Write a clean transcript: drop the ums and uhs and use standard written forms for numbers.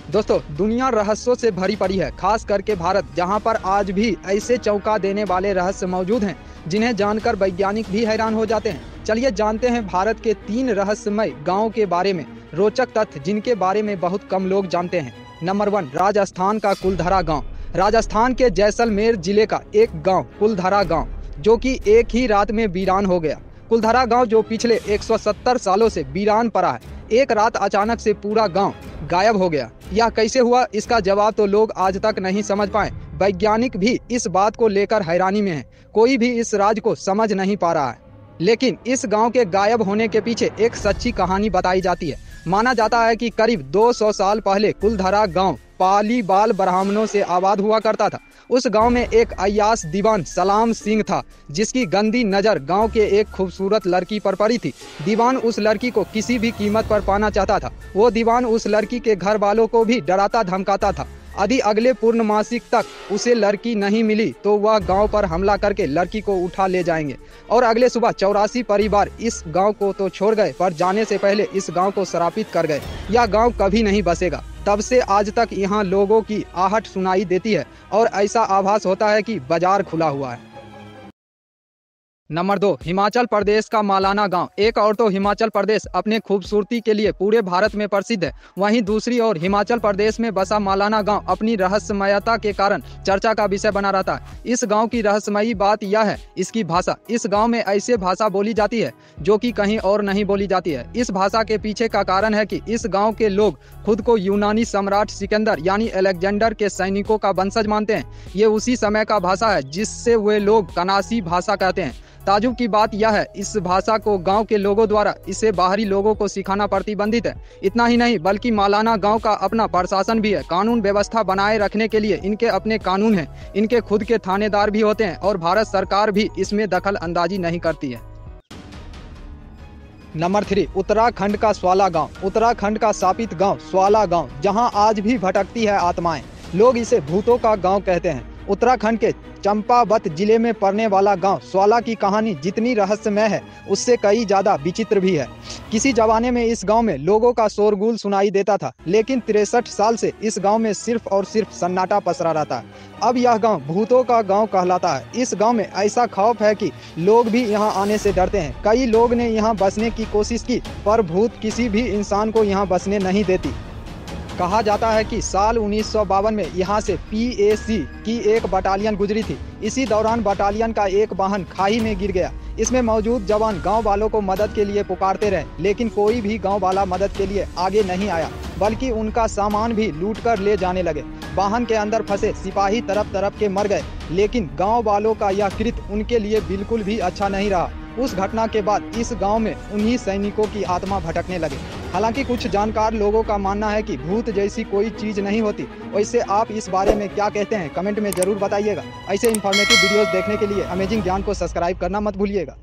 दोस्तों, दुनिया रहस्यों से भरी पड़ी है, खास करके भारत, जहां पर आज भी ऐसे चौंका देने वाले रहस्य मौजूद हैं जिन्हें जानकर वैज्ञानिक भी हैरान हो जाते हैं। चलिए जानते हैं भारत के 3 रहस्यमय गांवों के बारे में रोचक तथ्य जिनके बारे में बहुत कम लोग जानते हैं। नंबर 1, राजस्थान का कुलधरा गाँव। राजस्थान के जैसलमेर जिले का एक गाँव कुलधरा गाँव, जो कि एक ही रात में वीरान हो गया। कुलधरा गांव जो पिछले 170 सालों से वीरान पड़ा है, एक रात अचानक से पूरा गांव गायब हो गया। यह कैसे हुआ, इसका जवाब तो लोग आज तक नहीं समझ पाए। वैज्ञानिक भी इस बात को लेकर हैरानी में हैं। कोई भी इस राज को समझ नहीं पा रहा है। लेकिन इस गांव के गायब होने के पीछे एक सच्ची कहानी बताई जाती है। माना जाता है कि करीब 200 साल पहले कुलधरा गांव पालीबाल ब्राह्मणों से आबाद हुआ करता था। उस गांव में एक अय्याश दीवान सलाम सिंह था, जिसकी गंदी नज़र गांव के एक खूबसूरत लड़की पर पड़ी थी। दीवान उस लड़की को किसी भी कीमत पर पाना चाहता था। वो दीवान उस लड़की के घर वालों को भी डराता धमकाता था। यदि अगले पूर्णमासिक तक उसे लड़की नहीं मिली तो वह गांव पर हमला करके लड़की को उठा ले जाएंगे। और अगले सुबह 84 परिवार इस गांव को तो छोड़ गए, पर जाने से पहले इस गांव को श्रापित कर गए, यह गांव कभी नहीं बसेगा। तब से आज तक यहाँ लोगों की आहट सुनाई देती है और ऐसा आभास होता है कि बाजार खुला हुआ है। नंबर 2, हिमाचल प्रदेश का मालाना गांव। एक और तो हिमाचल प्रदेश अपने खूबसूरती के लिए पूरे भारत में प्रसिद्ध है, वहीं दूसरी ओर हिमाचल प्रदेश में बसा मालाना गांव अपनी रहस्यमयता के कारण चर्चा का विषय बना रहता है। इस गांव की रहस्यमयी बात यह है इसकी भाषा। इस गांव में ऐसे भाषा बोली जाती है जो कि कहीं और नहीं बोली जाती है। इस भाषा के पीछे का कारण है कि इस गाँव के लोग खुद को यूनानी सम्राट सिकंदर यानी अलेक्जेंडर के सैनिकों का वंशज मानते हैं। ये उसी समय का भाषा है जिससे वे लोग कनासी भाषा कहते हैं। ताजुब की बात यह है, इस भाषा को गांव के लोगों द्वारा इसे बाहरी लोगों को सिखाना प्रतिबंधित है। इतना ही नहीं, बल्कि मालाना गांव का अपना प्रशासन भी है। कानून व्यवस्था बनाए रखने के लिए इनके अपने कानून हैं। इनके खुद के थानेदार भी होते हैं और भारत सरकार भी इसमें दखल अंदाजी नहीं करती है। नंबर 3, उत्तराखंड का स्वाला गांव। उत्तराखंड का शापित गांव स्वाला गांव, जहां आज भी भटकती है आत्माएं। लोग इसे भूतों का गांव कहते हैं। उत्तराखंड के चंपावत जिले में पड़ने वाला गांव स्वाला की कहानी जितनी रहस्यमय है, उससे कई ज़्यादा विचित्र भी है। किसी जमाने में इस गांव में लोगों का शोरगुल सुनाई देता था, लेकिन 63 साल से इस गांव में सिर्फ और सिर्फ सन्नाटा पसरा रहता है। अब यह गांव भूतों का गांव कहलाता है। इस गांव में ऐसा खौफ है कि लोग भी यहां आने से डरते हैं। कई लोग ने यहां बसने की कोशिश की, पर भूत किसी भी इंसान को यहां बसने नहीं देती। कहा जाता है कि साल 1952 में यहाँ से PAC की एक बटालियन गुजरी थी। इसी दौरान बटालियन का एक वाहन खाई में गिर गया। इसमें मौजूद जवान गांव वालों को मदद के लिए पुकारते रहे, लेकिन कोई भी गांव वाला मदद के लिए आगे नहीं आया, बल्कि उनका सामान भी लूट कर ले जाने लगे। वाहन के अंदर फंसे सिपाही तरफ तरफ के मर गए, लेकिन गाँव वालों का यह कृत्य उनके लिए बिल्कुल भी अच्छा नहीं रहा। उस घटना के बाद इस गांव में उन्हीं सैनिकों की आत्मा भटकने लगे। हालांकि कुछ जानकार लोगों का मानना है कि भूत जैसी कोई चीज़ नहीं होती। वैसे आप इस बारे में क्या कहते हैं, कमेंट में ज़रूर बताइएगा। ऐसे इन्फॉर्मेटिव वीडियोस देखने के लिए अमेजिंग ज्ञान को सब्सक्राइब करना मत भूलिएगा।